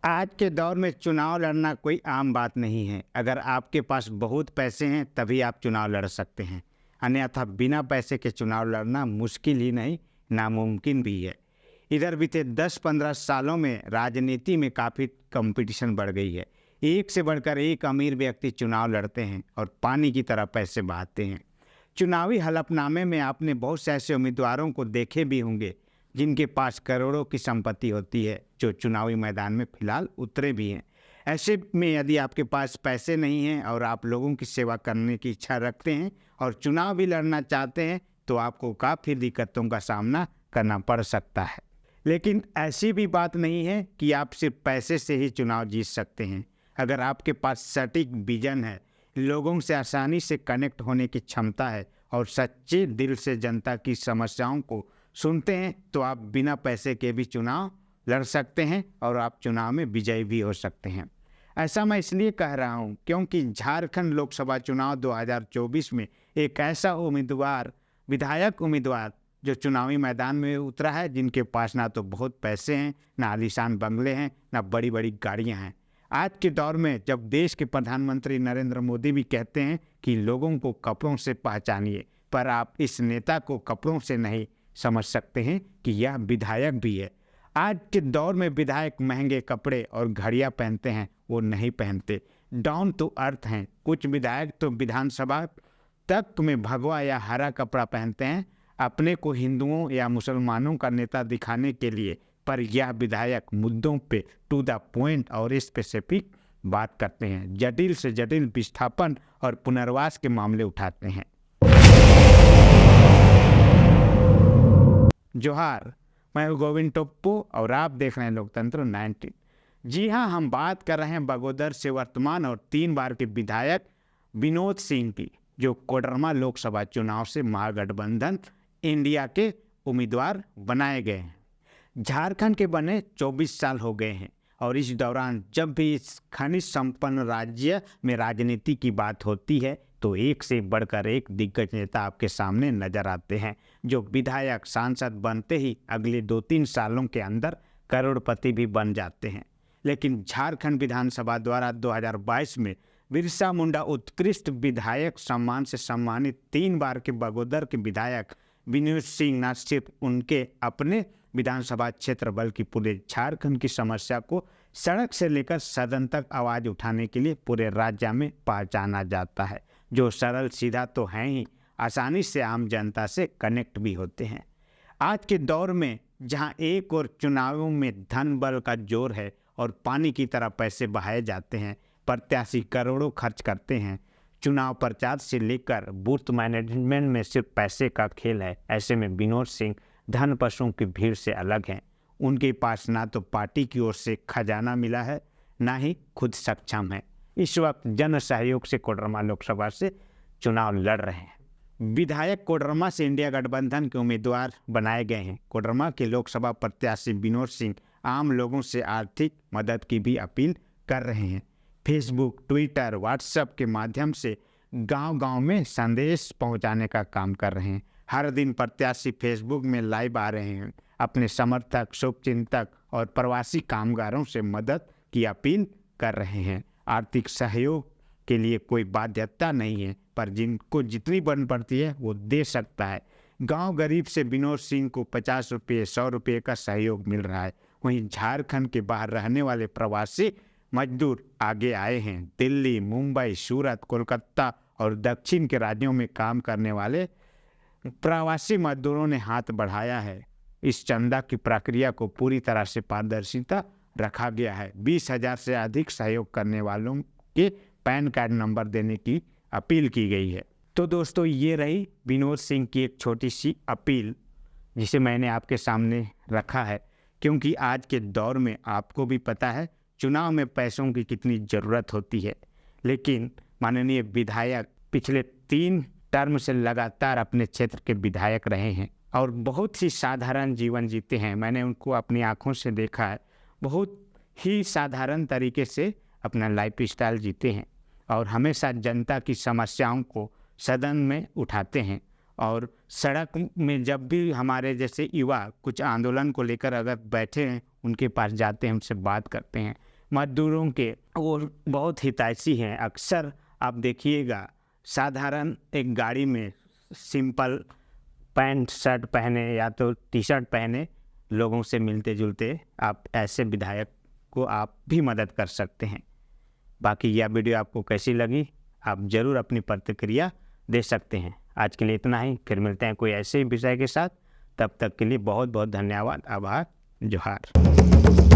आज के दौर में चुनाव लड़ना कोई आम बात नहीं है। अगर आपके पास बहुत पैसे हैं तभी आप चुनाव लड़ सकते हैं, अन्यथा बिना पैसे के चुनाव लड़ना मुश्किल ही नहीं, नामुमकिन भी है। इधर बीते 10-15 सालों में राजनीति में काफ़ी कंपटीशन बढ़ गई है। एक से बढ़कर एक अमीर व्यक्ति चुनाव लड़ते हैं और पानी की तरह पैसे बहाते हैं। चुनावी हलफनामे में आपने बहुत से ऐसे उम्मीदवारों को देखे भी होंगे जिनके पास करोड़ों की संपत्ति होती है, जो चुनावी मैदान में फिलहाल उतरे भी हैं। ऐसे में यदि आपके पास पैसे नहीं हैं और आप लोगों की सेवा करने की इच्छा रखते हैं और चुनाव भी लड़ना चाहते हैं तो आपको काफ़ी दिक्कतों का सामना करना पड़ सकता है। लेकिन ऐसी भी बात नहीं है कि आप सिर्फ पैसे से ही चुनाव जीत सकते हैं। अगर आपके पास सटीक विजन है, लोगों से आसानी से कनेक्ट होने की क्षमता है और सच्चे दिल से जनता की समस्याओं को सुनते हैं तो आप बिना पैसे के भी चुनाव लड़ सकते हैं और आप चुनाव में विजयी भी हो सकते हैं। ऐसा मैं इसलिए कह रहा हूं क्योंकि झारखंड लोकसभा चुनाव 2024 में एक ऐसा विधायक उम्मीदवार जो चुनावी मैदान में उतरा है, जिनके पास ना तो बहुत पैसे हैं, ना आलीशान बंगले हैं, ना बड़ी बड़ी गाड़ियां हैं। आज के दौर में जब देश के प्रधानमंत्री नरेंद्र मोदी भी कहते हैं कि लोगों को कपड़ों से पहचानिए, पर आप इस नेता को कपड़ों से नहीं समझ सकते हैं कि यह विधायक भी है। आज के दौर में विधायक महंगे कपड़े और घड़ियां पहनते हैं, वो नहीं पहनते, डाउन टू अर्थ हैं। कुछ विधायक तो विधानसभा तक में भगवा या हरा कपड़ा पहनते हैं, अपने को हिंदुओं या मुसलमानों का नेता दिखाने के लिए। पर यह विधायक मुद्दों पे टू द पॉइंट और स्पेसिफिक बात करते हैं, जटिल से जटिल विस्थापन और पुनर्वास के मामले उठाते हैं। जोहार, मैं हूं गोविंद टोप्पो और आप देख रहे हैं लोकतंत्र 19। जी हाँ, हम बात कर रहे हैं बगोदर से वर्तमान और 3 बार के विधायक विनोद सिंह की, जो कोडरमा लोकसभा चुनाव से महागठबंधन इंडिया के उम्मीदवार बनाए गए हैं। झारखंड के बने 24 साल हो गए हैं और इस दौरान जब भी इस खनिज संपन्न राज्य में राजनीति की बात होती है तो एक से बढ़कर एक दिग्गज नेता आपके सामने नजर आते हैं, जो विधायक सांसद बनते ही अगले 2-3 सालों के अंदर करोड़पति भी बन जाते हैं। लेकिन झारखंड विधानसभा द्वारा 2022 में बिरसा मुंडा उत्कृष्ट विधायक सम्मान से सम्मानित 3 बार के बगोदर के विधायक विनोद सिंह न सिर्फ उनके अपने विधानसभा क्षेत्र बल्कि पूरे झारखंड की समस्या को सड़क से लेकर सदन तक आवाज़ उठाने के लिए पूरे राज्य में पहचाना जाता है, जो सरल सीधा तो हैं ही, आसानी से आम जनता से कनेक्ट भी होते हैं। आज के दौर में जहां एक और चुनावों में धन बल का जोर है और पानी की तरह पैसे बहाए जाते हैं, प्रत्याशी करोड़ों खर्च करते हैं, चुनाव प्रचार से लेकर बूथ मैनेजमेंट में सिर्फ पैसे का खेल है। ऐसे में विनोद सिंह धन पशुओं की भीड़ से अलग हैं। उनके पास ना तो पार्टी की ओर से खजाना मिला है, ना ही खुद सक्षम है। इस वक्त जन सहयोग से कोडरमा लोकसभा से चुनाव लड़ रहे हैं। विधायक कोडरमा से इंडिया गठबंधन के उम्मीदवार बनाए गए हैं। कोडरमा के लोकसभा प्रत्याशी विनोद सिंह आम लोगों से आर्थिक मदद की भी अपील कर रहे हैं। फेसबुक, ट्विटर, व्हाट्सएप के माध्यम से गांव-गांव में संदेश पहुंचाने का काम कर रहे हैं। हर दिन प्रत्याशी फेसबुक में लाइव आ रहे हैं, अपने समर्थक, शुभचिंतक और प्रवासी कामगारों से मदद की अपील कर रहे हैं। आर्थिक सहयोग के लिए कोई बाध्यता नहीं है, पर जिनको जितनी बन पड़ती है वो दे सकता है। गांव गरीब से विनोद सिंह को 50 रुपये, 100 रुपये का सहयोग मिल रहा है। वहीं झारखंड के बाहर रहने वाले प्रवासी मजदूर आगे आए हैं। दिल्ली, मुंबई, सूरत, कोलकाता और दक्षिण के राज्यों में काम करने वाले प्रवासी मजदूरों ने हाथ बढ़ाया है। इस चंदा की प्रक्रिया को पूरी तरह से पारदर्शिता रखा गया है। 20,000 से अधिक सहयोग करने वालों के पैन कार्ड नंबर देने की अपील की गई है। तो दोस्तों, ये रही विनोद सिंह की एक छोटी सी अपील, जिसे मैंने आपके सामने रखा है, क्योंकि आज के दौर में आपको भी पता है चुनाव में पैसों की कितनी ज़रूरत होती है। लेकिन माननीय विधायक पिछले 3 टर्म से लगातार अपने क्षेत्र के विधायक रहे हैं और बहुत ही साधारण जीवन जीते हैं। मैंने उनको अपनी आंखों से देखा है। बहुत ही साधारण तरीके से अपना लाइफ स्टाइल जीते हैं और हमेशा जनता की समस्याओं को सदन में उठाते हैं। और सड़क में जब भी हमारे जैसे युवा कुछ आंदोलन को लेकर अगर बैठे हैं, उनके पास जाते हैं, उनसे बात करते हैं। मजदूरों के वो बहुत हितैषी हैं। अक्सर आप देखिएगा साधारण एक गाड़ी में सिंपल पैंट शर्ट पहने या तो टी शर्ट पहने लोगों से मिलते जुलते आप ऐसे विधायक को आप भी मदद कर सकते हैं। बाकी यह वीडियो आपको कैसी लगी आप ज़रूर अपनी प्रतिक्रिया दे सकते हैं। आज के लिए इतना ही, फिर मिलते हैं कोई ऐसे विषय के साथ। तब तक के लिए बहुत बहुत धन्यवाद, आभार, जोहार।